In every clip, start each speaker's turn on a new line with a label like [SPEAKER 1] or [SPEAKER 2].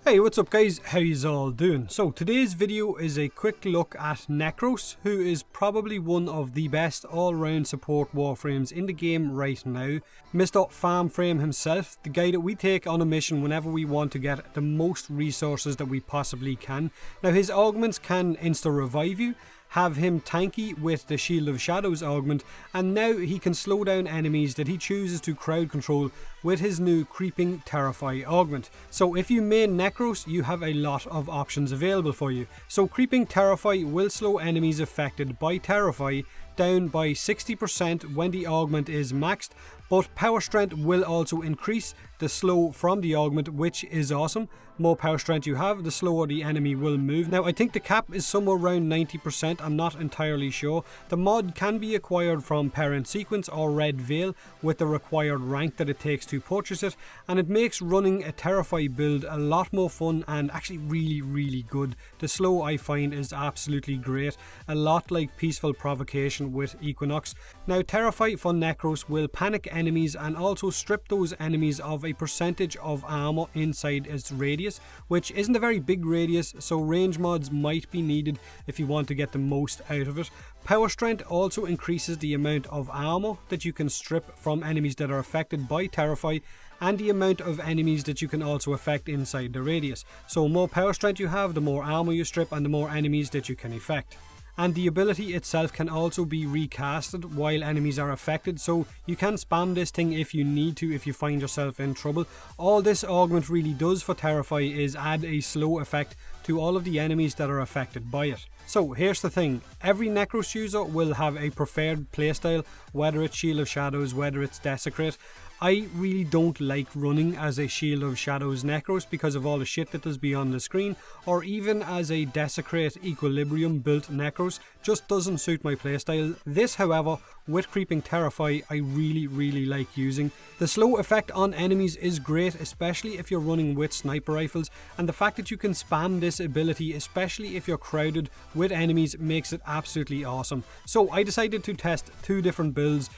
[SPEAKER 1] Hey, what's up guys, how yous all doing? So today's video is a quick look at Nekros, who is probably one of the best all-round support Warframes in the game right now. Mr. Farmframe himself, the guy that we take on a mission whenever we want to get the most resources that we possibly can. Now his augments can insta-revive you, have him tanky with the Shield of Shadows augment, and now he can slow down enemies that he chooses to crowd control with his new Creeping Terrify augment. So if you main Nekros, you have a lot of options available for you. So Creeping Terrify will slow enemies affected by Terrify down by 60% when the augment is maxed, but power strength will also increase the slow from the augment, which is awesome. More power strength you have, the slower the enemy will move. Now I think the cap is somewhere around 90%, I'm not entirely sure. The mod can be acquired from Parent Sequence or Red Veil with the required rank that it takes to purchase it, and it makes running a Terrify build a lot more fun and actually really good. The slow I find is absolutely great, a lot like Peaceful Provocation with Equinox. Now Terrify for Nekros will panic enemies and also strip those enemies of a percentage of armor inside its radius, which isn't a very big radius, so range mods might be needed if you want to get the most out of it. Power strength also increases the amount of armor that you can strip from enemies that are affected by Terrify, and the amount of enemies that you can also affect inside the radius. So more power strength you have, the more armor you strip and the more enemies that you can affect. And the ability itself can also be recasted while enemies are affected, so you can spam this thing if you need to, if you find yourself in trouble. All this augment really does for Terrify is add a slow effect to all of the enemies that are affected by it. So here's the thing, every Nekros user will have a preferred playstyle, whether it's Shield of Shadows, whether it's Desecrate. I really don't like running as a Shield of Shadows Nekros because of all the shit that does be on the screen, or even as a Desecrate Equilibrium built Nekros, just doesn't suit my playstyle. This however, with Creeping Terrify, I really like using. The slow effect on enemies is great, especially if you're running with sniper rifles, and the fact that you can spam this ability, especially if you're crowded with enemies, makes it absolutely awesome. So I decided to test two different builds,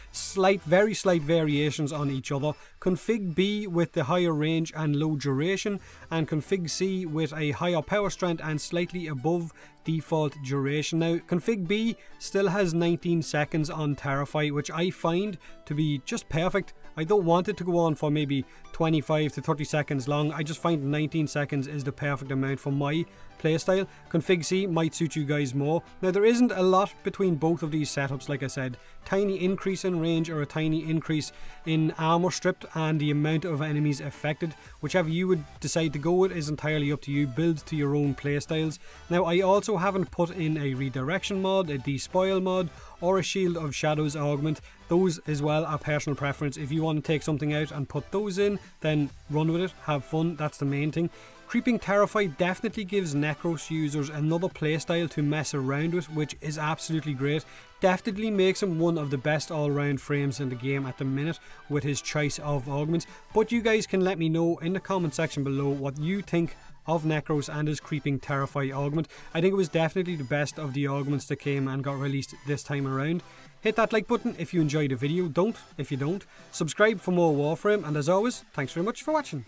[SPEAKER 1] very slight variations on each other. Config B with the higher range and low duration, and Config C with a higher power strength and slightly above default duration. Now Config B still has 19 seconds on Terrify, which I find to be just perfect. I don't want it to go on for maybe 25 to 30 seconds long. I just find 19 seconds is the perfect amount for my playstyle. Config C might suit you guys more. Now there isn't a lot between both of these setups, like I said. Tiny increase in range or a tiny increase in armor stripped and the amount of enemies affected. Whichever you would decide to go with is entirely up to you. Build to your own playstyles. Now I also haven't put in a redirection mod, a despoil mod, or a Shield of Shadows augment. Those as well are personal preference. If you want to take something out and put those in, then run with it, have fun, that's the main thing. Creeping Terrify definitely gives Nekros users another playstyle to mess around with, which is absolutely great. Definitely makes him one of the best all-round frames in the game at the minute with his choice of augments. But you guys can let me know in the comment section below what you think of Nekros and his Creeping Terrify augment. I think it was definitely the best of the augments that came and got released this time around. Hit that like button if you enjoyed the video, don't if you don't. Subscribe for more Warframe, and as always, thanks very much for watching.